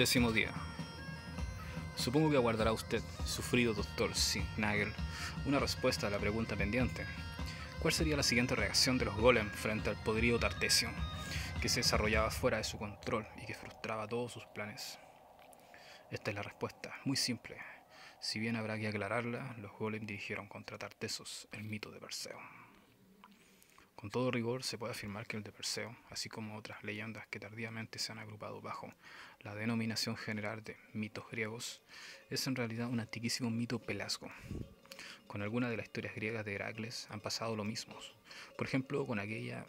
Décimo día. Supongo que aguardará usted, sufrido doctor Nagel, una respuesta a la pregunta pendiente. ¿Cuál sería la siguiente reacción de los golem frente al podrido Tartesio, que se desarrollaba fuera de su control y que frustraba todos sus planes? Esta es la respuesta, muy simple. Si bien habrá que aclararla, los golem dirigieron contra Tartesos el mito de Perseo. Con todo rigor se puede afirmar que el de Perseo, así como otras leyendas que tardíamente se han agrupado bajo la denominación general de mitos griegos, es en realidad un antiquísimo mito pelasgo. Con algunas de las historias griegas de Heracles han pasado lo mismo. Por ejemplo, con aquella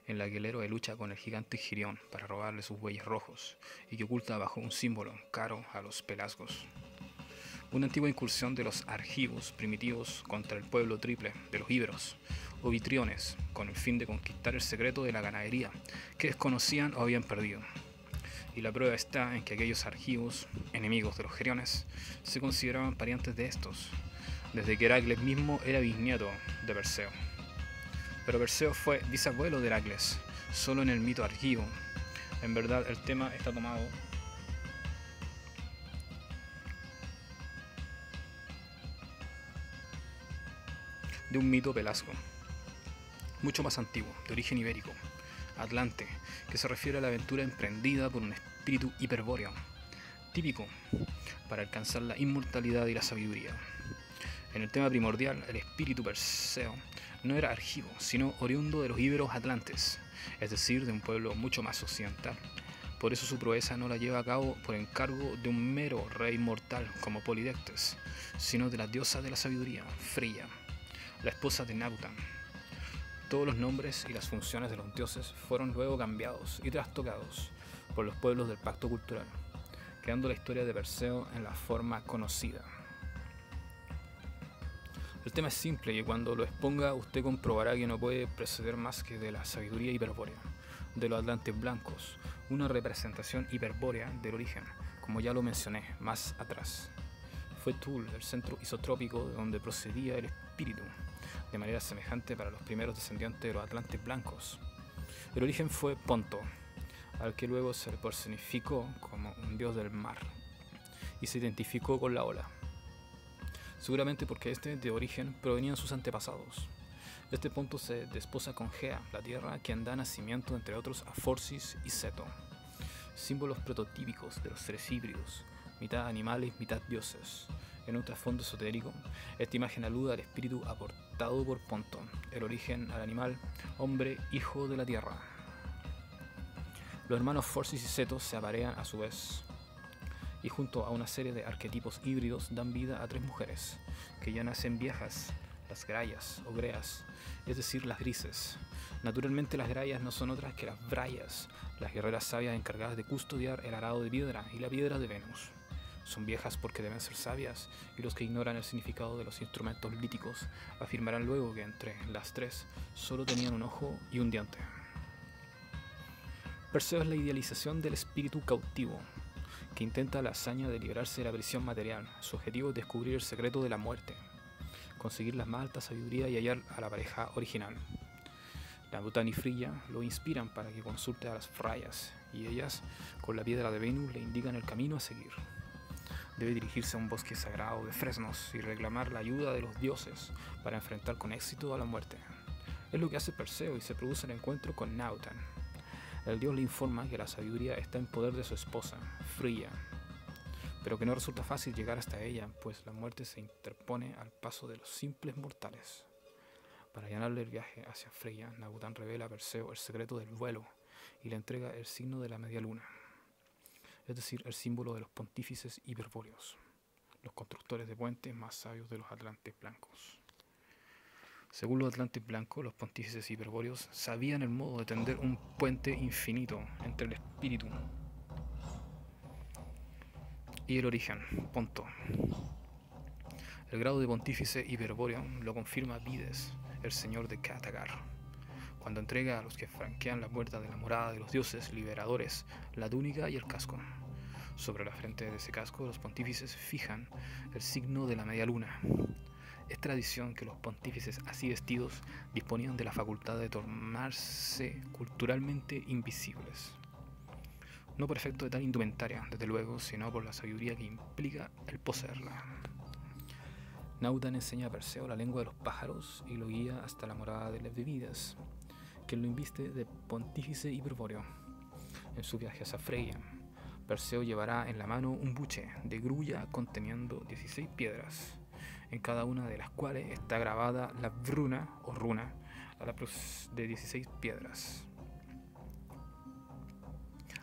en la que el héroe lucha con el gigante Girión para robarle sus bueyes rojos y que oculta bajo un símbolo caro a los pelasgos. Una antigua incursión de los argivos primitivos contra el pueblo triple de los íberos o vitriones, con el fin de conquistar el secreto de la ganadería que desconocían o habían perdido. Y la prueba está en que aquellos argivos, enemigos de los geriones, se consideraban parientes de estos, desde que Heracles mismo era bisnieto de Perseo. Pero Perseo fue bisabuelo de Heracles, solo en el mito argivo. En verdad el tema está tomado de un mito pelasgo, mucho más antiguo, de origen ibérico, Atlante, que se refiere a la aventura emprendida por un espíritu hiperbóreo, típico para alcanzar la inmortalidad y la sabiduría. En el tema primordial, el espíritu Perseo no era argivo, sino oriundo de los íberos atlantes, es decir, de un pueblo mucho más occidental. Por eso su proeza no la lleva a cabo por encargo de un mero rey mortal como Polidectes, sino de la diosa de la sabiduría, Freya, la esposa de Nautan. Todos los nombres y las funciones de los dioses fueron luego cambiados y trastocados por los pueblos del pacto cultural, quedando la historia de Perseo en la forma conocida. El tema es simple y cuando lo exponga usted comprobará que no puede proceder más que de la sabiduría hiperbórea, de los atlantes blancos, una representación hiperbórea del origen, como ya lo mencioné más atrás. Fue Thule el centro isotrópico de donde procedía el espíritu, de manera semejante para los primeros descendientes de los atlantes blancos. El origen fue Ponto, al que luego se le personificó como un dios del mar, y se identificó con la ola. Seguramente porque de origen provenían sus antepasados. Este Ponto se desposa con Gea, la tierra, quien da nacimiento entre otros a Forcis y Seto, símbolos prototípicos de los seres híbridos, mitad animales, mitad dioses. En un trasfondo esotérico, esta imagen alude al espíritu aportado por Ponto, el origen al animal, hombre, hijo de la tierra. Los hermanos Forcis y Seto se aparean a su vez, y junto a una serie de arquetipos híbridos dan vida a tres mujeres, que ya nacen viejas, las grayas o greas, es decir, las grises. Naturalmente las grayas no son otras que las brayas, las guerreras sabias encargadas de custodiar el arado de piedra y la piedra de Venus. Son viejas porque deben ser sabias, y los que ignoran el significado de los instrumentos líticos afirmarán luego que entre las tres solo tenían un ojo y un diente. Perseo es la idealización del espíritu cautivo, que intenta la hazaña de librarse de la prisión material. Su objetivo es descubrir el secreto de la muerte, conseguir la más alta sabiduría y hallar a la pareja original. Nautan y Freya lo inspiran para que consulte a las Frayas, y ellas, con la piedra de Venus, le indican el camino a seguir. Debe dirigirse a un bosque sagrado de fresnos y reclamar la ayuda de los dioses para enfrentar con éxito a la muerte. Es lo que hace Perseo y se produce el encuentro con Nautan. El dios le informa que la sabiduría está en poder de su esposa, Freya, pero que no resulta fácil llegar hasta ella, pues la muerte se interpone al paso de los simples mortales. Para allanarle el viaje hacia Freya, Nautan revela a Perseo el secreto del vuelo y le entrega el signo de la media luna, es decir, el símbolo de los pontífices hiperbóreos, los constructores de puentes más sabios de los atlantes blancos. Según los atlantes blancos, los pontífices hiperbóreos sabían el modo de tender un puente infinito entre el espíritu y el origen, Ponto. El grado de pontífice hiperbóreo lo confirma Vides, el señor de Katagar, cuando entrega a los que franquean la puerta de la morada de los dioses liberadores la túnica y el casco. Sobre la frente de ese casco, los pontífices fijan el signo de la media luna. Es tradición que los pontífices así vestidos disponían de la facultad de tornarse culturalmente invisibles. no por efecto de tal indumentaria, desde luego, sino por la sabiduría que implica el poseerla. Nautan enseña a Perseo la lengua de los pájaros y lo guía hasta la morada de Levidas, quien lo inviste de pontífice hiperbóreo. En su viaje hacia Freya, Perseo llevará en la mano un buche de grulla conteniendo 16 piedras, en cada una de las cuales está grabada la runa o runa de 16 piedras.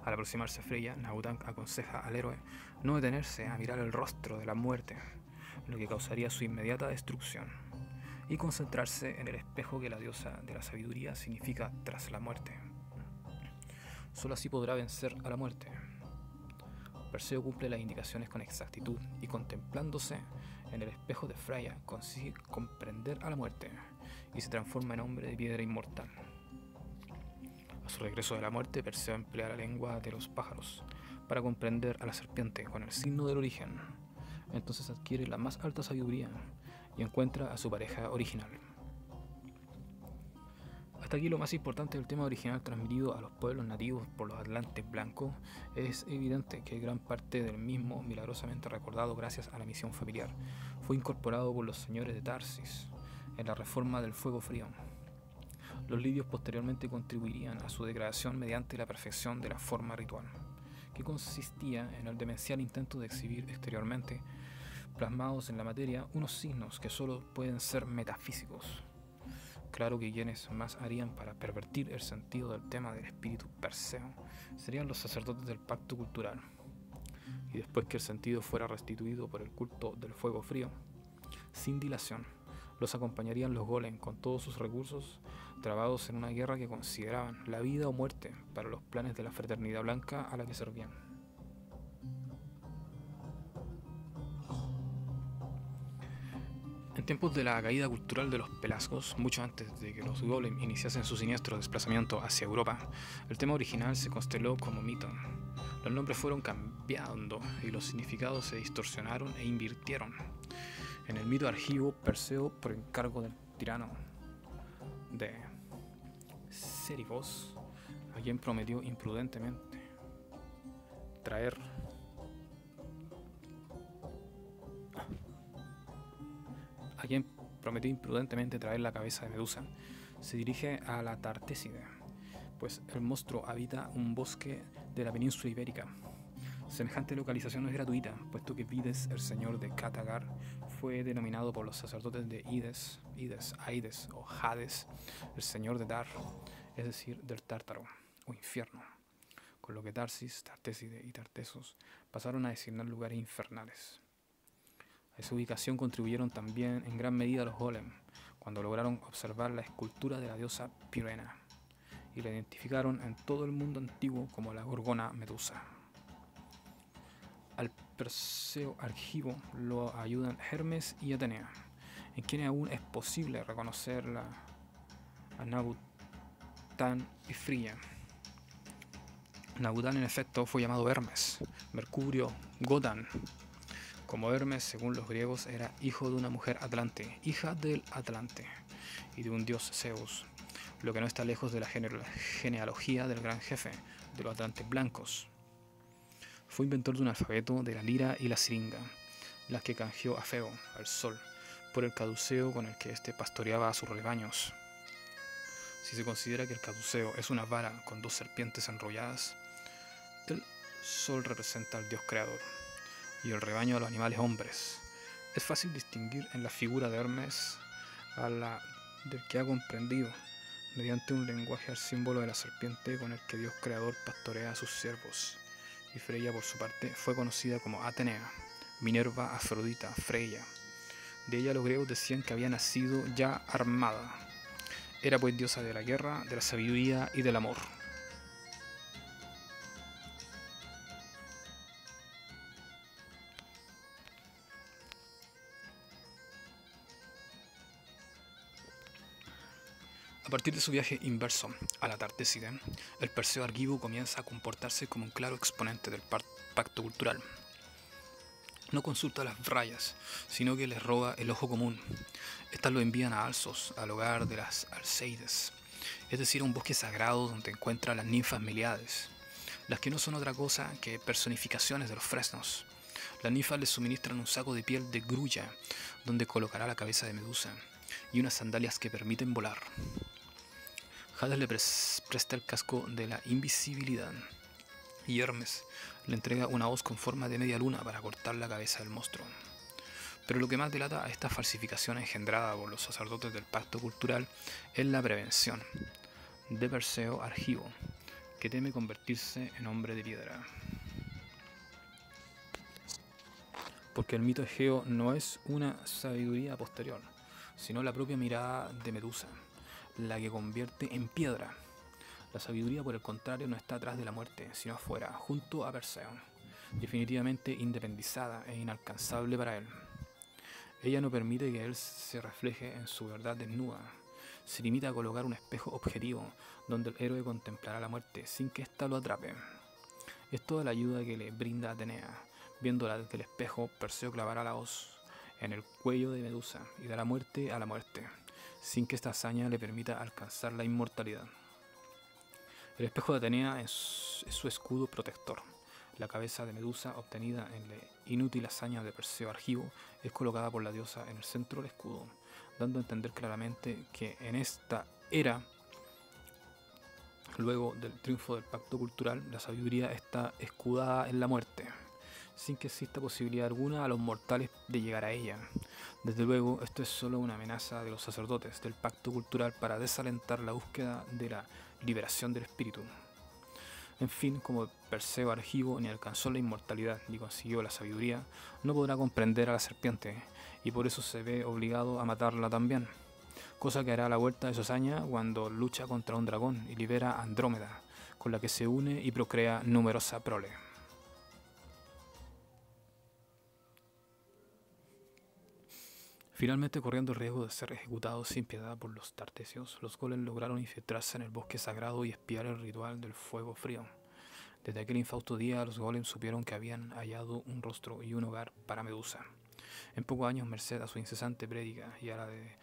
Al aproximarse a Freya, Nautan aconseja al héroe no detenerse a mirar el rostro de la muerte, lo que causaría su inmediata destrucción, y concentrarse en el espejo que la diosa de la sabiduría significa tras la muerte. Solo así podrá vencer a la muerte. Perseo cumple las indicaciones con exactitud y, contemplándose en el espejo de Freya, consigue comprender a la muerte y se transforma en hombre de piedra inmortal. A su regreso de la muerte, Perseo emplea la lengua de los pájaros para comprender a la serpiente con el signo del origen. Entonces adquiere la más alta sabiduría y encuentra a su pareja original. Hasta aquí lo más importante del tema original transmitido a los pueblos nativos por los atlantes blancos. Es evidente que gran parte del mismo, milagrosamente recordado gracias a la misión familiar, fue incorporado por los señores de Tarsis en la reforma del fuego frío. Los lidios posteriormente contribuirían a su degradación mediante la perfección de la forma ritual, que consistía en el demencial intento de exhibir exteriormente, plasmados en la materia, unos signos que solo pueden ser metafísicos. Claro que quienes más harían para pervertir el sentido del tema del espíritu Perseo serían los sacerdotes del pacto cultural. Y después que el sentido fuera restituido por el culto del fuego frío, sin dilación, los acompañarían los golem con todos sus recursos, trabados en una guerra que consideraban la vida o muerte para los planes de la fraternidad blanca a la que servían. En tiempos de la caída cultural de los pelasgos, mucho antes de que los golem iniciasen su siniestro desplazamiento hacia Europa, el tema original se consteló como mito. Los nombres fueron cambiando y los significados se distorsionaron e invirtieron. En el mito argivo, Perseo, por encargo del tirano de Cerifos, a quien prometió imprudentemente traer la cabeza de Medusa, se dirige a la Tartéside, pues el monstruo habita un bosque de la península ibérica. Semejante localización no es gratuita, puesto que Vides, el señor de Catagar, fue denominado por los sacerdotes de Aides o Hades, el señor de Dar, es decir, del Tártaro o infierno, con lo que Tarsis, Tartéside y Tartesos pasaron a designar lugares infernales. A esa ubicación contribuyeron también en gran medida los golem, cuando lograron observar la escultura de la diosa Pirena y la identificaron en todo el mundo antiguo como la gorgona Medusa. Al Perseo argivo lo ayudan Hermes y Atenea, en quienes aún es posible reconocer a Nautan y Freya. Nautan en efecto fue llamado Hermes, Mercurio, Godan. Como Hermes, según los griegos, era hijo de una mujer Atlante, hija del Atlante, y de un dios Zeus, lo que no está lejos de la genealogía del gran jefe de los atlantes blancos. Fue inventor de un alfabeto de la lira y la siringa, las que canjeó a Febo, al sol, por el caduceo con el que éste pastoreaba a sus rebaños. Si se considera que el caduceo es una vara con dos serpientes enrolladas, el sol representa al dios creador y el rebaño a los animales hombres. Es fácil distinguir en la figura de Hermes a la del que ha comprendido, mediante un lenguaje al símbolo de la serpiente con el que Dios creador pastorea a sus siervos. Y Freya, por su parte, fue conocida como Atenea, Minerva, Afrodita, Freya. De ella los griegos decían que había nacido ya armada. Era pues diosa de la guerra, de la sabiduría y del amor. A partir de su viaje inverso a la Tartéside, el Perseo argivo comienza a comportarse como un claro exponente del pacto cultural. No consulta a las rayas, sino que les roba el ojo común. Estas lo envían a Alsos, al hogar de las Alceides, es decir, a un bosque sagrado donde encuentra a las ninfas Meliades. las que no son otra cosa que personificaciones de los fresnos. Las ninfas le suministran un saco de piel de grulla, donde colocará la cabeza de Medusa, y unas sandalias que permiten volar. Hades le presta el casco de la invisibilidad, y Hermes le entrega una hoz con forma de media luna para cortar la cabeza del monstruo. Pero lo que más delata a esta falsificación engendrada por los sacerdotes del pacto cultural es la prevención de Perseo Argivo, que teme convertirse en hombre de piedra. Porque el mito egeo no es una sabiduría posterior, sino la propia mirada de Medusa, la que convierte en piedra. La sabiduría, por el contrario, no está atrás de la muerte, sino afuera, junto a Perseo, definitivamente independizada e inalcanzable para él. Ella no permite que él se refleje en su verdad desnuda. Se limita a colocar un espejo objetivo donde el héroe contemplará la muerte sin que ésta lo atrape. Es toda la ayuda que le brinda Atenea. Viéndola desde el espejo, Perseo clavará la hoz en el cuello de Medusa y dará muerte a la muerte, sin que esta hazaña le permita alcanzar la inmortalidad. El espejo de Atenea es su escudo protector. La cabeza de Medusa, obtenida en la inútil hazaña de Perseo Argivo, es colocada por la diosa en el centro del escudo, dando a entender claramente que en esta era, luego del triunfo del pacto cultural, la sabiduría está escudada en la muerte, sin que exista posibilidad alguna a los mortales de llegar a ella. Desde luego, esto es solo una amenaza de los sacerdotes del pacto cultural para desalentar la búsqueda de la liberación del espíritu. En fin, como Perseo Argivo ni alcanzó la inmortalidad ni consiguió la sabiduría, no podrá comprender a la serpiente, y por eso se ve obligado a matarla también, cosa que hará a la vuelta de su hazaña cuando lucha contra un dragón y libera a Andrómeda, con la que se une y procrea numerosa prole. Finalmente, corriendo el riesgo de ser ejecutados sin piedad por los tartesios, los golems lograron infiltrarse en el bosque sagrado y espiar el ritual del fuego frío. Desde aquel infausto día, los golems supieron que habían hallado un rostro y un hogar para Medusa. En pocos años, merced a su incesante prédica y a la de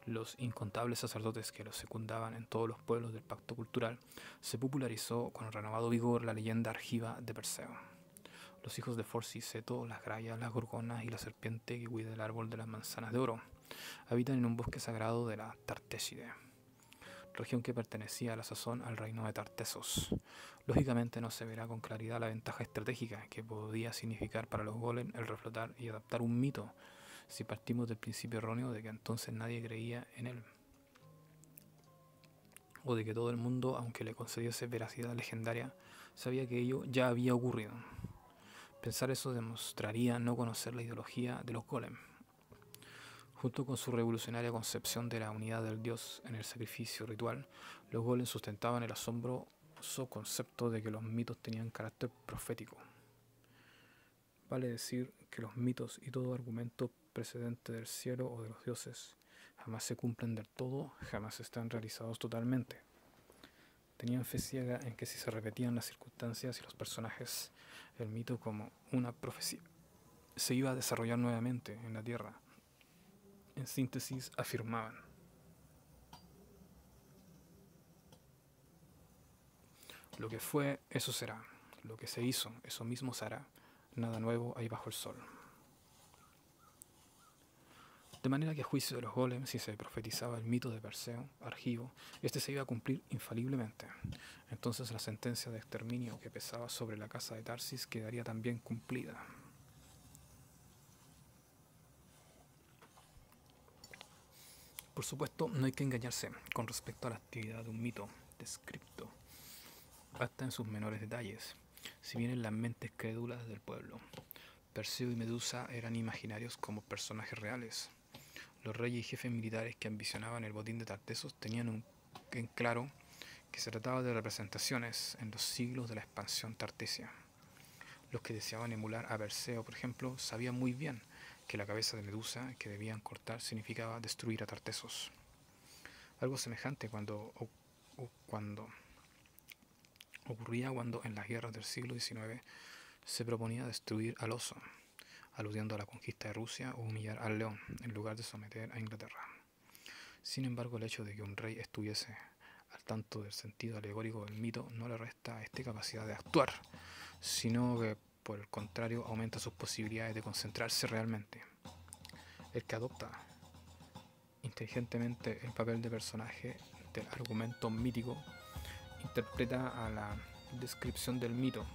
los incontables sacerdotes que los secundaban en todos los pueblos del pacto cultural, se popularizó con renovado vigor la leyenda argiva de Perseo. Los hijos de Forciseto, las grayas, las gorgonas y la serpiente que cuida el árbol de las manzanas de oro habitan en un bosque sagrado de la Tartéside, región que pertenecía a la sazón al reino de Tartesos. Lógicamente no se verá con claridad la ventaja estratégica que podía significar para los golems el reflotar y adaptar un mito, si partimos del principio erróneo de que entonces nadie creía en él, o de que todo el mundo, aunque le concediese veracidad legendaria, sabía que ello ya había ocurrido. Pensar eso demostraría no conocer la ideología de los golems. Junto con su revolucionaria concepción de la unidad del dios en el sacrificio ritual, los golems sustentaban el asombroso concepto de que los mitos tenían carácter profético. Vale decir que los mitos y todo argumento precedente del cielo o de los dioses jamás se cumplen del todo, jamás están realizados totalmente. Tenían fe ciega en que si se repetían las circunstancias y los personajes, el mito como una profecía se iba a desarrollar nuevamente en la tierra. En síntesis, afirmaban: lo que fue, eso será; lo que se hizo, eso mismo se hará; nada nuevo hay bajo el sol. De manera que a juicio de los golems, si se profetizaba el mito de Perseo Argivo, este se iba a cumplir infaliblemente. Entonces la sentencia de exterminio que pesaba sobre la casa de Tarsis quedaría también cumplida. Por supuesto, no hay que engañarse con respecto a la actividad de un mito descripto, hasta en sus menores detalles, si bien en las mentes crédulas del pueblo. Perseo y Medusa eran imaginarios como personajes reales. Los reyes y jefes militares que ambicionaban el botín de Tartesos tenían en claro que se trataba de representaciones en los siglos de la expansión tartesia. Los que deseaban emular a Perseo, por ejemplo, sabían muy bien que la cabeza de Medusa que debían cortar significaba destruir a Tartesos. Algo semejante cuando ocurría cuando en las guerras del siglo XIX se proponía destruir al oso, aludiendo a la conquista de Rusia, o humillar al león, en lugar de someter a Inglaterra. Sin embargo, el hecho de que un rey estuviese al tanto del sentido alegórico del mito, no le resta a este capacidad de actuar, sino que por el contrario aumenta sus posibilidades de concentrarse realmente. El que adopta inteligentemente el papel de personaje del argumento mítico interpreta a la descripción del mito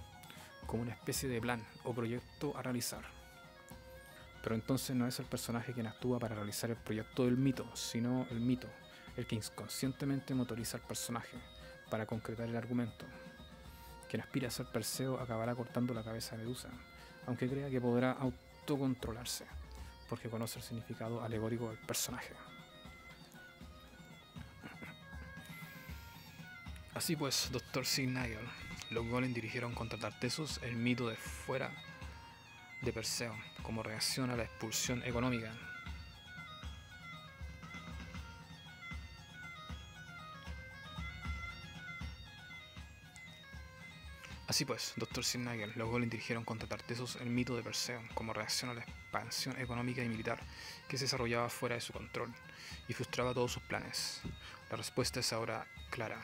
como una especie de plan o proyecto a realizar. Pero entonces no es el personaje quien actúa para realizar el proyecto del mito, sino el mito, el que inconscientemente motoriza al personaje para concretar el argumento. Quien aspira a ser Perseo acabará cortando la cabeza de Medusa, aunque crea que podrá autocontrolarse, porque conoce el significado alegórico del personaje. Así pues, Dr. Sir Nigel, los Golem dirigieron contra Tartessos el mito de fuera de Perseo, como reacción a la expulsión económica. Así pues, Dr. Sir Nigel, los Golem dirigieron contra Tartessos el mito de Perseo, como reacción a la expansión económica y militar que se desarrollaba fuera de su control y frustraba todos sus planes. La respuesta es ahora clara.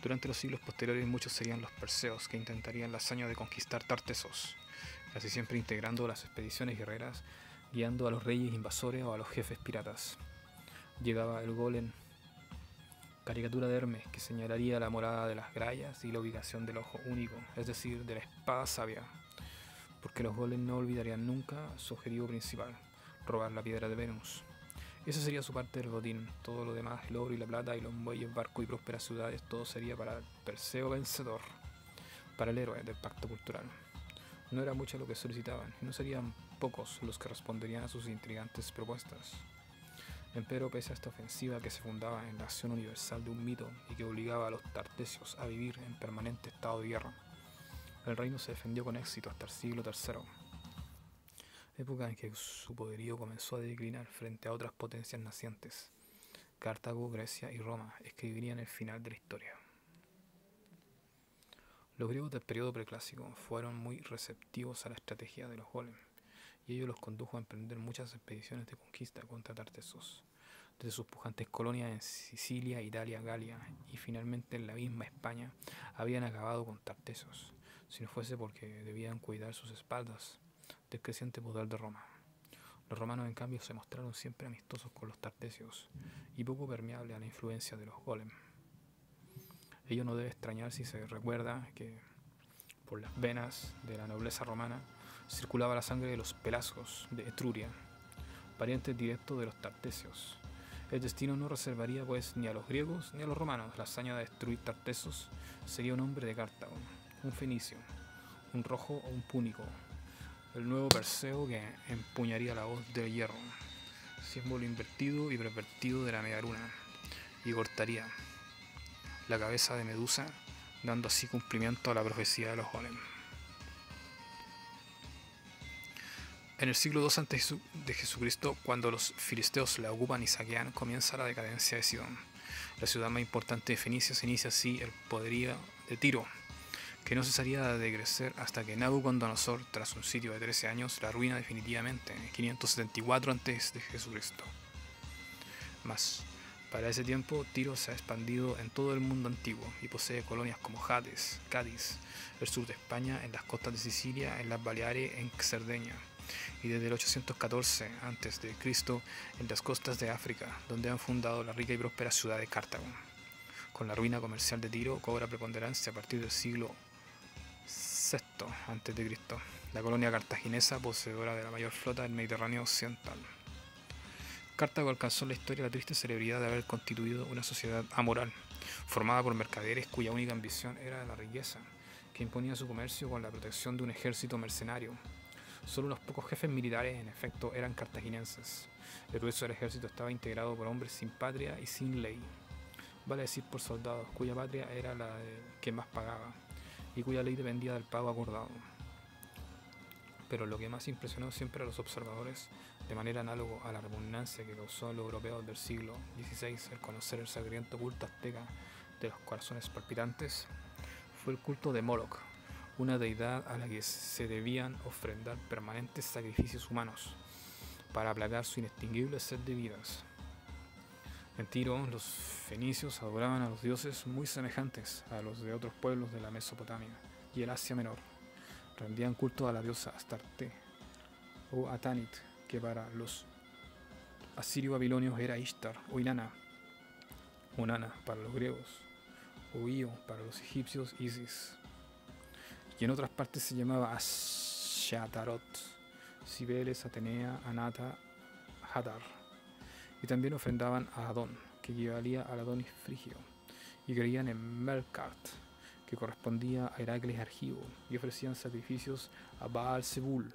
Durante los siglos posteriores muchos serían los Perseos que intentarían la hazaña de conquistar Tartessos, casi siempre integrando las expediciones guerreras, guiando a los reyes invasores o a los jefes piratas. Llegaba el golem, caricatura de Hermes, que señalaría la morada de las grallas y la ubicación del ojo único, es decir, de la espada sabia, porque los golems no olvidarían nunca su objetivo principal, robar la piedra de Venus. Esa sería su parte del botín. Todo lo demás, el oro y la plata y los muelles, barcos y prósperas ciudades, todo sería para el Perseo vencedor, para el héroe del pacto cultural. No era mucho lo que solicitaban, y no serían pocos los que responderían a sus intrigantes propuestas. Empero, pese a esta ofensiva que se fundaba en la acción universal de un mito y que obligaba a los tartesios a vivir en permanente estado de guerra, el reino se defendió con éxito hasta el siglo III, época en que su poderío comenzó a declinar frente a otras potencias nacientes. Cartago, Grecia y Roma escribirían el final de la historia. Los griegos del periodo preclásico fueron muy receptivos a la estrategia de los golem, y ello los condujo a emprender muchas expediciones de conquista contra Tartessos, desde sus pujantes colonias en Sicilia, Italia, Galia y finalmente en la misma España, habían acabado con Tartessos, si no fuese porque debían cuidar sus espaldas del creciente poder de Roma. Los romanos, en cambio, se mostraron siempre amistosos con los tartesios y poco permeables a la influencia de los golem. Ello no debe extrañar si se recuerda que por las venas de la nobleza romana circulaba la sangre de los pelasgos de Etruria, parientes directos de los tartesios. El destino no reservaría pues ni a los griegos ni a los romanos la hazaña de destruir Tartessos. Sería un hombre de Cartago, un fenicio, un rojo o un púnico, el nuevo Perseo que empuñaría la hoz del hierro, símbolo invertido y pervertido de la media luna, y cortaría la cabeza de Medusa, dando así cumplimiento a la profecía de los golem. En el siglo II a.C., cuando los filisteos la ocupan y saquean, comienza la decadencia de Sidón. La ciudad más importante de Fenicia. Se inicia así el poderío de Tiro, que no cesaría de crecer hasta que Nabucodonosor, tras un sitio de 13 años, la arruina definitivamente en 574 a.C. Mas, para ese tiempo, Tiro se ha expandido en todo el mundo antiguo y posee colonias como Hades, Cádiz, el sur de España, en las costas de Sicilia, en las Baleares, en Cerdeña, y desde el 814 a.C. en las costas de África, donde han fundado la rica y próspera ciudad de Cartago. Con la ruina comercial de Tiro cobra preponderancia a partir del siglo VI a.C., la colonia cartaginesa poseedora de la mayor flota del Mediterráneo occidental. Cartago alcanzó en la historia la triste celebridad de haber constituido una sociedad amoral, formada por mercaderes cuya única ambición era la riqueza, que imponía su comercio con la protección de un ejército mercenario. Solo unos pocos jefes militares, en efecto, eran cartagineses. El grueso del ejército estaba integrado por hombres sin patria y sin ley, vale decir por soldados, cuya patria era la de quien más pagaba, y cuya ley dependía del pago acordado. Pero lo que más impresionó siempre a los observadores, de manera análoga a la repugnancia que causó a los europeos del siglo XVI el conocer el sangriento culto azteca de los corazones palpitantes, fue el culto de Moloch, una deidad a la que se debían ofrendar permanentes sacrificios humanos para aplacar su inextinguible sed de vidas. En Tiro, los fenicios adoraban a los dioses muy semejantes a los de otros pueblos de la Mesopotamia y el Asia Menor. Rendían culto a la diosa Astarte o Atanit, que para los asirio-babilonios era Ishtar o Inanna, o Nana para los griegos, o Io para los egipcios Isis, y en otras partes se llamaba Ashtaroth, Cibeles, Atenea, Anata, Hadar, y también ofrendaban a Adón, que equivalía al Adonis frigio, y creían en Melkart, que correspondía a Heracles Argivo, y ofrecían sacrificios a Baal Zebul,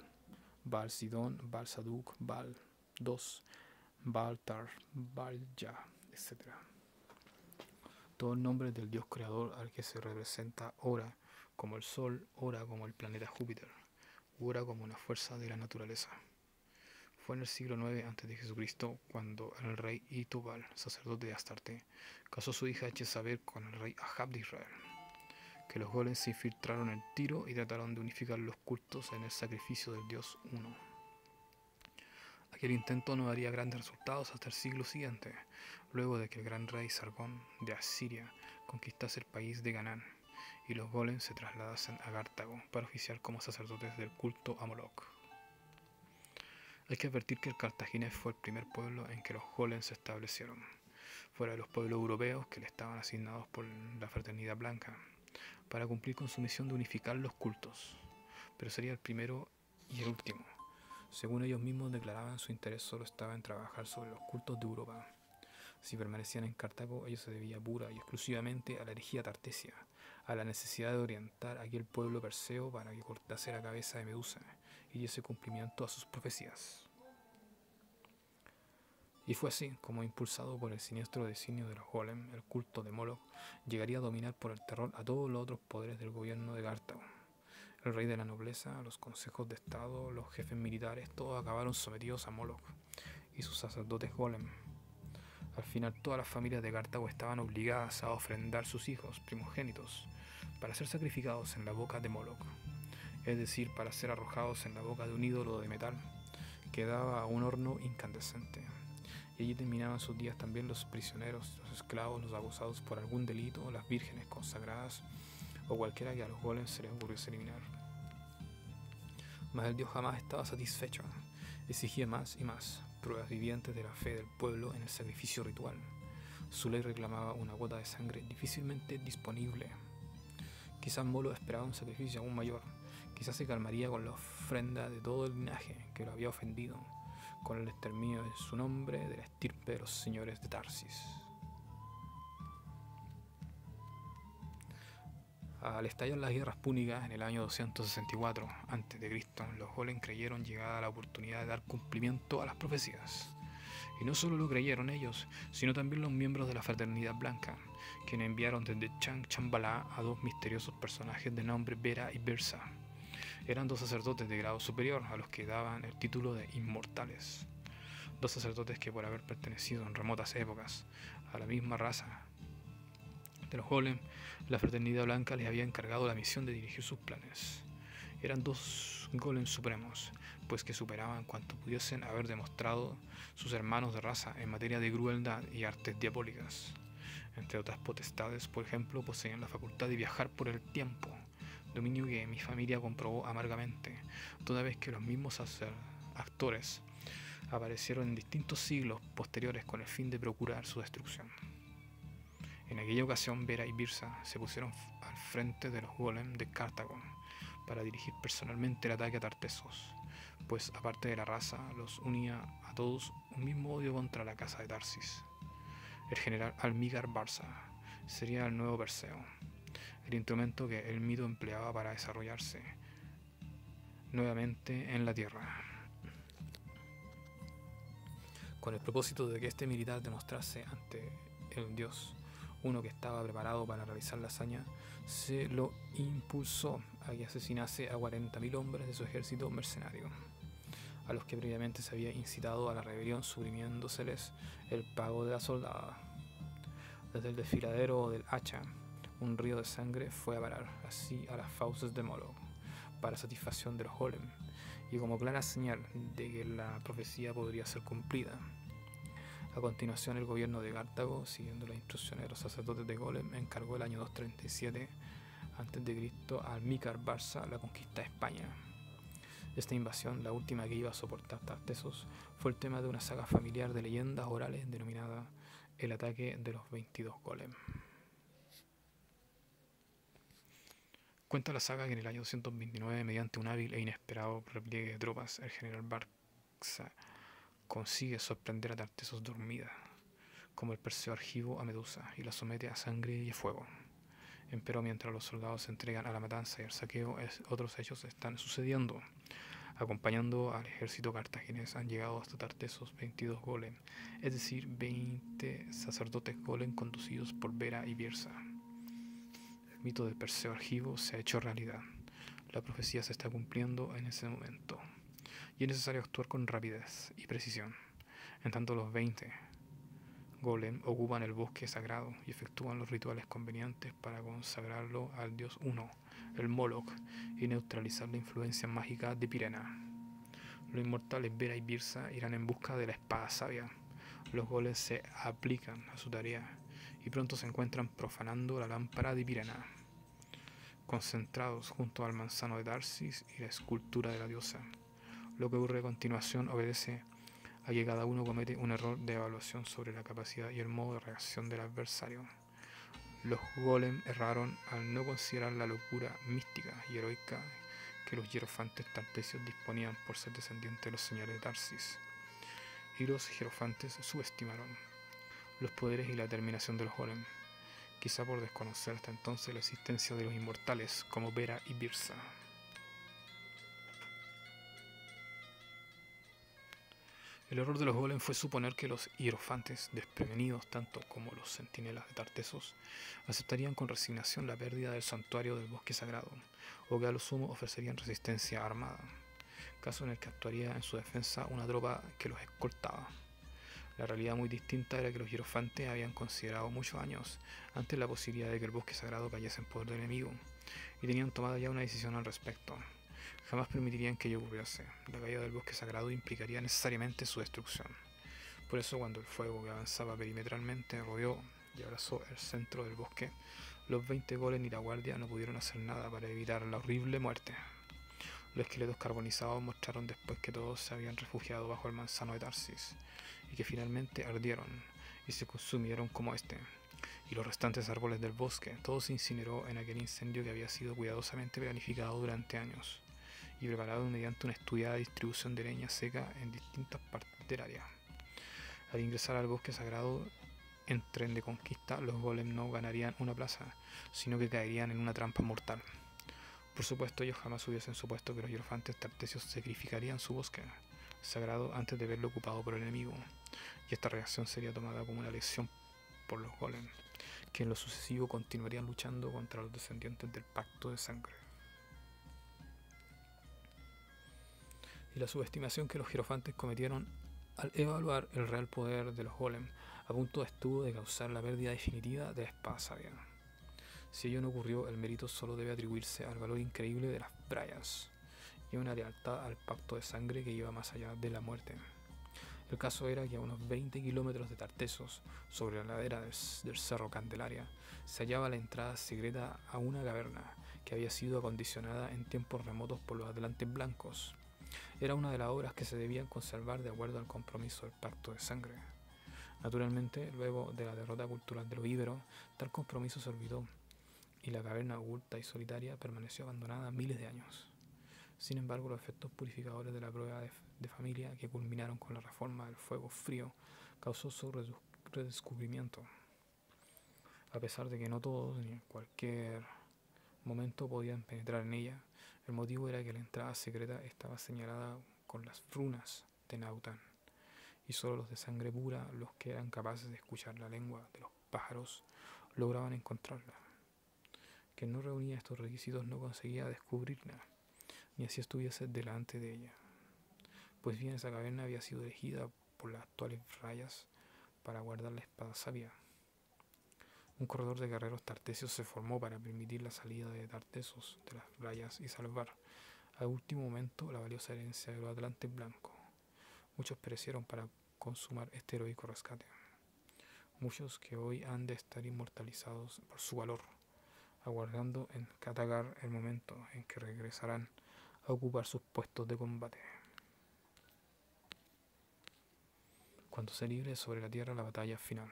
Baal Sidón, Baal Saduk, Baal 2, Baal Tar, Baal Ya, etc. Todo el nombre del dios creador al que se representa Ora como el sol, Ora como el planeta Júpiter, Ora como una fuerza de la naturaleza. Fue en el siglo IX a.C. cuando el rey Itubal, sacerdote de Astarte, casó a su hija Jezabel con el rey Ahab de Israel, que los golems se infiltraron en Tiro y trataron de unificar los cultos en el sacrificio del dios Uno. Aquel intento no daría grandes resultados hasta el siglo siguiente, luego de que el gran rey Sargón de Asiria conquistase el país de Canaán y los golems se trasladasen a Cartago para oficiar como sacerdotes del culto a Moloch. Hay que advertir que el cartaginés fue el primer pueblo en que los golems se establecieron, fuera de los pueblos europeos que le estaban asignados por la Fraternidad Blanca, para cumplir con su misión de unificar los cultos, pero sería el primero y el último. Según ellos mismos declaraban, su interés solo estaba en trabajar sobre los cultos de Europa. Si permanecían en Cartago, ello se debía pura y exclusivamente a la herejía tartesia, a la necesidad de orientar a aquel pueblo perseo para que cortase la cabeza de Medusa y diese cumplimiento a sus profecías. Y fue así como, impulsado por el siniestro designio de los golem, el culto de Moloch llegaría a dominar por el terror a todos los otros poderes del gobierno de Cartago. El rey de la nobleza, los consejos de estado, los jefes militares, todos acabaron sometidos a Moloch y sus sacerdotes golem. Al final todas las familias de Cartago estaban obligadas a ofrendar sus hijos primogénitos para ser sacrificados en la boca de Moloch, es decir, para ser arrojados en la boca de un ídolo de metal que daba a un horno incandescente. Y allí terminaban sus días también los prisioneros, los esclavos, los acusados por algún delito, las vírgenes consagradas o cualquiera que a los golems se les ocurriese eliminar. Mas el dios jamás estaba satisfecho, exigía más y más, pruebas vivientes de la fe del pueblo en el sacrificio ritual. Su ley reclamaba una cuota de sangre difícilmente disponible. Quizás Molo esperaba un sacrificio aún mayor, quizás se calmaría con la ofrenda de todo el linaje que lo había ofendido, con el exterminio de su nombre de la estirpe de los señores de Tarsis. Al estallar las guerras púnicas en el año 264 a.C., los golem creyeron llegada la oportunidad de dar cumplimiento a las profecías. Y no solo lo creyeron ellos, sino también los miembros de la Fraternidad Blanca, quienes enviaron desde Chambala a dos misteriosos personajes de nombre Bera y Birsa. Eran dos sacerdotes de grado superior a los que daban el título de inmortales. Dos sacerdotes que, por haber pertenecido en remotas épocas a la misma raza de los golem, la Fraternidad Blanca les había encargado la misión de dirigir sus planes. Eran dos golems supremos, pues que superaban cuanto pudiesen haber demostrado sus hermanos de raza en materia de crueldad y artes diabólicas. Entre otras potestades, por ejemplo, poseían la facultad de viajar por el tiempo, dominio que mi familia comprobó amargamente, toda vez que los mismos actores aparecieron en distintos siglos posteriores con el fin de procurar su destrucción. En aquella ocasión, Bera y Birsa se pusieron al frente de los golem de Cartago para dirigir personalmente el ataque a Tartessos, pues aparte de la raza, los unía a todos un mismo odio contra la casa de Tarsis. El general Almígar Barca sería el nuevo Perseo, el instrumento que el mito empleaba para desarrollarse nuevamente en la tierra. Con el propósito de que este militar demostrase ante el dios uno que estaba preparado para realizar la hazaña, se lo impulsó a que asesinase a 40.000 hombres de su ejército mercenario, a los que previamente se había incitado a la rebelión, suprimiéndoseles el pago de la soldada. Desde el desfiladero del hacha, un río de sangre fue a parar así a las fauces de Moloch, para satisfacción de los golem, y como clara señal de que la profecía podría ser cumplida. A continuación, el gobierno de Cartago, siguiendo las instrucciones de los sacerdotes de Golem, encargó el año 237 a.C. a Almícar Barca la conquista de España. Esta invasión, la última que iba a soportar Tartessos, fue el tema de una saga familiar de leyendas orales denominada El ataque de los 22 Golem. Cuenta la saga que en el año 229, mediante un hábil e inesperado repliegue de tropas, el general Barca consigue sorprender a Tartessos dormida, como el Perseo Argivo a Medusa, y la somete a sangre y a fuego. Empero mientras los soldados se entregan a la matanza y al saqueo, otros hechos están sucediendo. Acompañando al ejército cartaginés han llegado hasta Tartessos 22 golem, es decir, 20 sacerdotes golem conducidos por Vera y Biersa. El mito del Perseo Argivo se ha hecho realidad. La profecía se está cumpliendo en ese momento, y es necesario actuar con rapidez y precisión. En tanto, los 20 golem ocupan el bosque sagrado y efectúan los rituales convenientes para consagrarlo al dios Uno, el Moloch, y neutralizar la influencia mágica de Pirena. Los inmortales Vera y Biersa irán en busca de la espada sabia. Los golems se aplican a su tarea y pronto se encuentran profanando la lámpara de Pirena, concentrados junto al manzano de Tarsis y la escultura de la diosa. Lo que ocurre a continuación obedece a que cada uno comete un error de evaluación sobre la capacidad y el modo de reacción del adversario. Los golem erraron al no considerar la locura mística y heroica que los hierofantes tartesios disponían por ser descendientes de los señores de Tarsis, y los hierofantes subestimaron los poderes y la determinación de los golem, quizá por desconocer hasta entonces la existencia de los inmortales como Vera y Biersa. El error de los golem fue suponer que los hierofantes, desprevenidos tanto como los centinelas de Tartessos, aceptarían con resignación la pérdida del santuario del bosque sagrado, o que a lo sumo ofrecerían resistencia armada, caso en el que actuaría en su defensa una tropa que los escoltaba. La realidad muy distinta era que los hierofantes habían considerado muchos años antes la posibilidad de que el bosque sagrado cayese en poder del enemigo, y tenían tomada ya una decisión al respecto. Jamás permitirían que ello ocurriese. La caída del bosque sagrado implicaría necesariamente su destrucción. Por eso, cuando el fuego que avanzaba perimetralmente rodeó y abrazó el centro del bosque, los 20 golem y la guardia no pudieron hacer nada para evitar la horrible muerte. Los esqueletos carbonizados mostraron después que todos se habían refugiado bajo el manzano de Tarsis, y que finalmente ardieron y se consumieron como este. Y los restantes árboles del bosque, todo se incineró en aquel incendio que había sido cuidadosamente planificado durante años y preparado mediante una estudiada distribución de leña seca en distintas partes del área. Al ingresar al bosque sagrado en tren de conquista, los golems no ganarían una plaza, sino que caerían en una trampa mortal. Por supuesto, ellos jamás hubiesen supuesto que los hierofantes tartesios sacrificarían su bosque sagrado antes de verlo ocupado por el enemigo, y esta reacción sería tomada como una lección por los golems, que en lo sucesivo continuarían luchando contra los descendientes del pacto de sangre. Y la subestimación que los hierofantes cometieron al evaluar el real poder de los golem a punto estuvo de causar la pérdida definitiva de la espada sabia. Si ello no ocurrió, el mérito solo debe atribuirse al valor increíble de las Brayas y a una lealtad al pacto de sangre que iba más allá de la muerte. El caso era que a unos 20 kilómetros de Tartessos, sobre la ladera del cerro Candelaria, se hallaba la entrada secreta a una caverna que había sido acondicionada en tiempos remotos por los atlantes blancos. Era una de las obras que se debían conservar de acuerdo al compromiso del pacto de sangre. Naturalmente, luego de la derrota cultural de los íberos, tal compromiso se olvidó, y la caverna oculta y solitaria permaneció abandonada miles de años. Sin embargo, los efectos purificadores de la prueba de familia, que culminaron con la reforma del fuego frío, causó su redescubrimiento. A pesar de que no todos, ni en cualquier momento, podían penetrar en ella, el motivo era que la entrada secreta estaba señalada con las runas de Nautan, y solo los de sangre pura, los que eran capaces de escuchar la lengua de los pájaros, lograban encontrarla. Quien no reunía estos requisitos no conseguía descubrirla, ni así estuviese delante de ella. Pues bien, esa caverna había sido elegida por las actuales Rayas para guardar la espada sabia. Un corredor de guerreros tartesios se formó para permitir la salida de Tartessos de las Rayas y salvar, al último momento, la valiosa herencia de los atlantes blancos. Muchos perecieron para consumar este heroico rescate. Muchos que hoy han de estar inmortalizados por su valor, aguardando en Kathagar el momento en que regresarán a ocupar sus puestos de combate. Cuando se libre sobre la tierra la batalla final.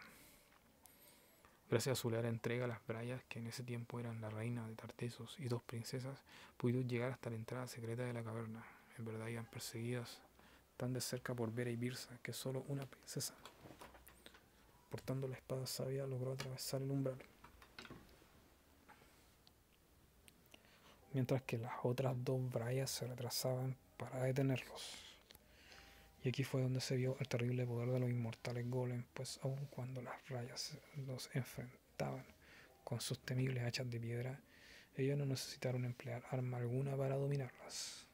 Gracias a su leal entrega, las Brayas, que en ese tiempo eran la reina de Tartessos y 2 princesas, pudieron llegar hasta la entrada secreta de la caverna. En verdad iban perseguidas tan de cerca por Vera y Birsa que solo una princesa, portando la espada sabia, logró atravesar el umbral, mientras que las otras 2 Brayas se retrasaban para detenerlos. Y aquí fue donde se vio el terrible poder de los inmortales golem, pues aun cuando las Brayas los enfrentaban con sus temibles hachas de piedra, ellos no necesitaron emplear arma alguna para dominarlas,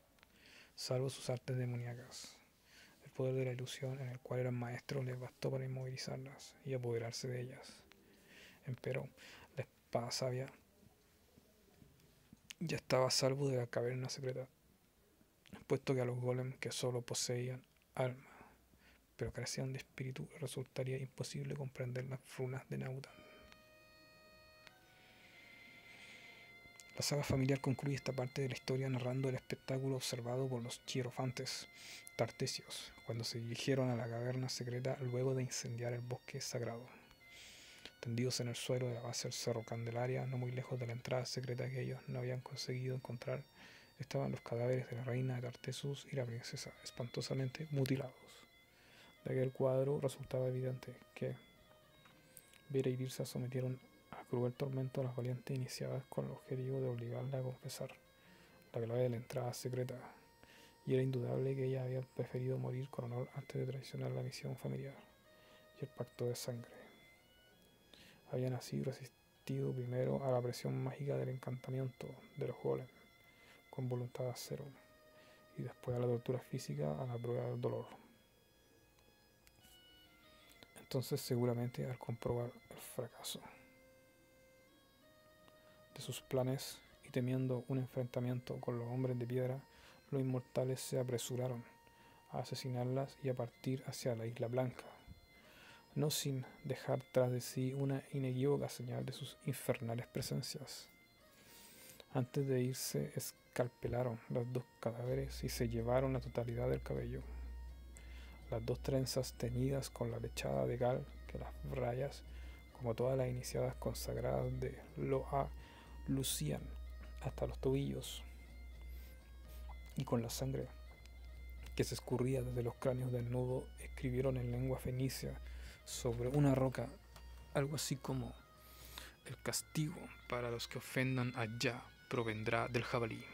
salvo sus artes demoníacas. El poder de la ilusión, en el cual eran maestros, les bastó para inmovilizarlas y apoderarse de ellas. Empero, la espada sabia ya estaba a salvo de la caverna secreta, puesto que a los golems que solo poseían alma, pero carecían de espíritu, resultaría imposible comprender las runas de Nautan. La saga familiar concluye esta parte de la historia narrando el espectáculo observado por los hierofantes tartesios cuando se dirigieron a la caverna secreta luego de incendiar el bosque sagrado. Tendidos en el suelo de la base del cerro Candelaria, no muy lejos de la entrada secreta que ellos no habían conseguido encontrar, estaban los cadáveres de la reina de Tartessus y la princesa, espantosamente mutilados. De aquel cuadro resultaba evidente que Vera y Birsa sometieron a cruel tormento a las valientes iniciadas con el objetivo de obligarla a confesar la clave de la entrada secreta, y era indudable que ella había preferido morir con honor antes de traicionar la misión familiar y el pacto de sangre. Habían así resistido primero a la presión mágica del encantamiento de los golems con voluntad de acero, y después a la tortura física, a la prueba del dolor. Entonces, seguramente, al comprobar el fracaso de sus planes y temiendo un enfrentamiento con los hombres de piedra, los inmortales se apresuraron a asesinarlas y a partir hacia la Isla Blanca, no sin dejar tras de sí una inequívoca señal de sus infernales presencias. Antes de irse, escalpelaron los 2 cadáveres y se llevaron la totalidad del cabello, las 2 trenzas teñidas con la lechada de cal que las Brayas, como todas las iniciadas consagradas de Loa, lucían hasta los tobillos, y con la sangre que se escurría desde los cráneos desnudos, escribieron en lengua fenicia sobre una roca algo así como: el castigo para los que ofendan a Yah provendrá del jabalí.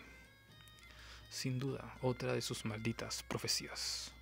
Sin duda, otra de sus malditas profecías.